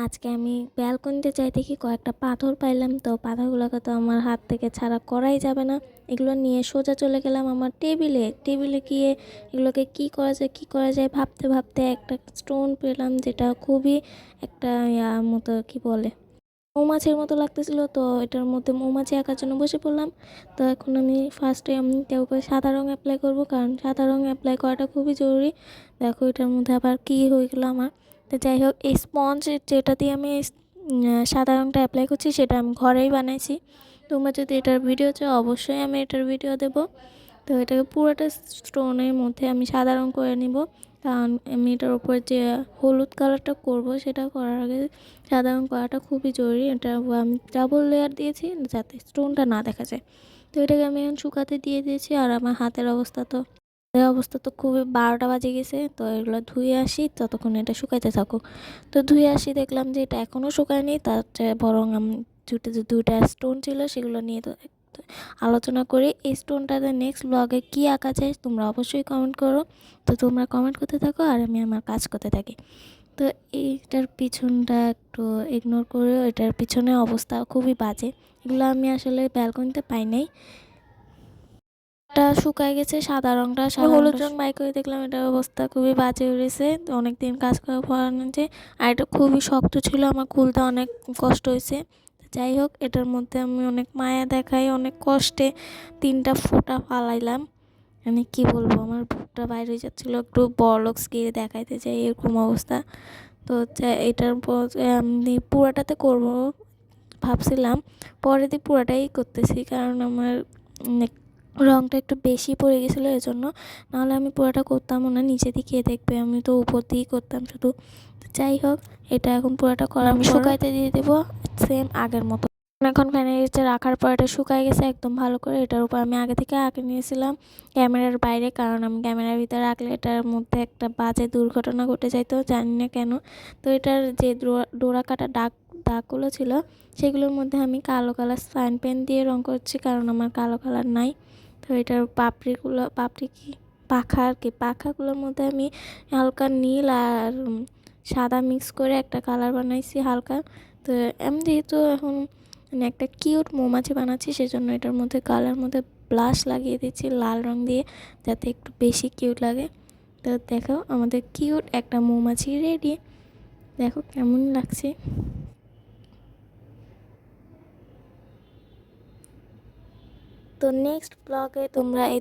আজকে আমি ব্যালকনিতে যাই দেখি কয়েকটা পাথর পাইলাম। তো পাথরগুলোকে তো আমার হাত থেকে ছাড়া করাই যাবে না। এগুলো নিয়ে সোজা চলে গেলাম আমার টেবিলে গিয়ে এগুলোকে কি করা যায় ভাবতে ভাবতে একটা স্টোন পেলাম, যেটা খুবই একটা মতো কি বলে মৌমাছির মতো লাগতেছিল। তো এটার মধ্যে মৌমাছি আঁকার জন্য বসে পড়লাম। তো এখন আমি ফার্স্টে আমি কেউ করে সাদা রঙ অ্যাপ্লাই করব, কারণ সাদা রঙ অ্যাপ্লাই করাটা খুবই জরুরি। দেখো এটার মধ্যে আবার কী হয়ে গেলো আমার। তো যাই হোক, এই স্পঞ্জ যেটা দিয়ে আমি সাদা রঙটা অ্যাপ্লাই করছি সেটা আমি ঘরেই বানাইছি। তোমরা যদি এটার ভিডিও চাও অবশ্যই আমি এটার ভিডিও দেবো। তো এটাকে পুরোটা স্টোনের মধ্যে আমি সাদা রঙ করে নিব, কারণ আমি এটার উপরে যে হলুদ কালারটা করব সেটা করার আগে সাদা রঙ করাটা খুবই জরুরি। এটা আমি ডাবল লেয়ার দিয়েছি যাতে স্টোনটা না দেখা যায়। তো এটাকে আমি এখন শুকাতে দিয়ে দিয়েছি। আর আমার হাতের অবস্থা তো খুবই 12টা বাজে গেছে। তো এগুলো ধুয়ে আসি, ততক্ষণ এটা শুকাইতে থাকুক। তো ধুয়ে আসি, দেখলাম যে এটা এখনও শুকায়নি। তার চেয়ে বরং আমি দুইটা স্টোন ছিল সেগুলো নিয়ে তো আলোচনা করি। এই স্টোনটাতে নেক্সট ব্লগে কী আঁকা যায় তোমরা অবশ্যই কমেন্ট করো। তো তোমরা কমেন্ট করতে থাকো আর আমি আমার কাজ করতে থাকি। তো এইটার পিছনটা একটু ইগনোর করেও, এটার পিছনে অবস্থা খুবই বাজে। এগুলো আমি আসলে ব্যালকনিতে পাই নাই। এটা শুকায় গেছে, সাদা রঙটা হলুদ রঙ বাই করে দেখলাম এটার অবস্থা খুবই বাজে হয়েছে। অনেকদিন কাজ করা পড়ানো যে, আর এটা খুবই শক্ত ছিল, আমার খুলতে অনেক কষ্ট হয়েছে। যাই হোক, এটার মধ্যে আমি অনেক মায়া দেখাই, অনেক কষ্টে 3টা ফোঁটা ফালাইলাম। আমি কি বলবো, আমার বুকটা বাইরে হয়ে যাচ্ছিলো, একটু বড়লোকস গিয়ে দেখাইতে চাই এরকম অবস্থা। তো এটার পর আমি পুরাটাতে করব ভাবছিলাম, পরে দিয়ে পুরাটাই করতেছি, কারণ আমার রঙটা একটু বেশি পড়ে গেছিলো এজন্য। নাহলে আমি পুরোটা করতামও না, নিচে দিকে দেখবে আমি তো উপর দিয়েই করতাম শুধু। যাই হোক, এটা এখন পুরোটা করা আমি শুকাইতে দিয়ে দেবো সেম আগের মতো। এখন ফ্যানের নিচে রাখার পর এটা শুকাই গেছে একদম ভালো করে। এটার উপর আমি আগে থেকে আঁকে নিয়েছিলাম ক্যামেরার বাইরে, কারণ আমি ক্যামেরার ভিতরে রাখলে এটার মধ্যে একটা বাজে দুর্ঘটনা ঘটে যাইতো, জানি না কেন। তো এটার যে ডোরা কাটা দাগগুলো ছিল সেগুলোর মধ্যে আমি কালো কালার সাইন পেন দিয়ে রঙ করছি, কারণ আমার কালো কালার নাই। তো এটার পাখাগুলোর মধ্যে আমি হালকা নীল আর সাদা মিক্স করে একটা কালার বানাইছি হালকা। তো আমি যেহেতু এখন একটা কিউট মৌমাছি বানাচ্ছি, সেজন্য এটার মধ্যে গালের মধ্যে ব্লাশ লাগিয়ে দিচ্ছি লাল রং দিয়ে, যাতে একটু বেশি কিউট লাগে। তো দেখো আমাদের কিউট একটা মৌমাছি রেডি। দেখো কেমন লাগছে। তো নেক্সট ব্লগে তোমরা এই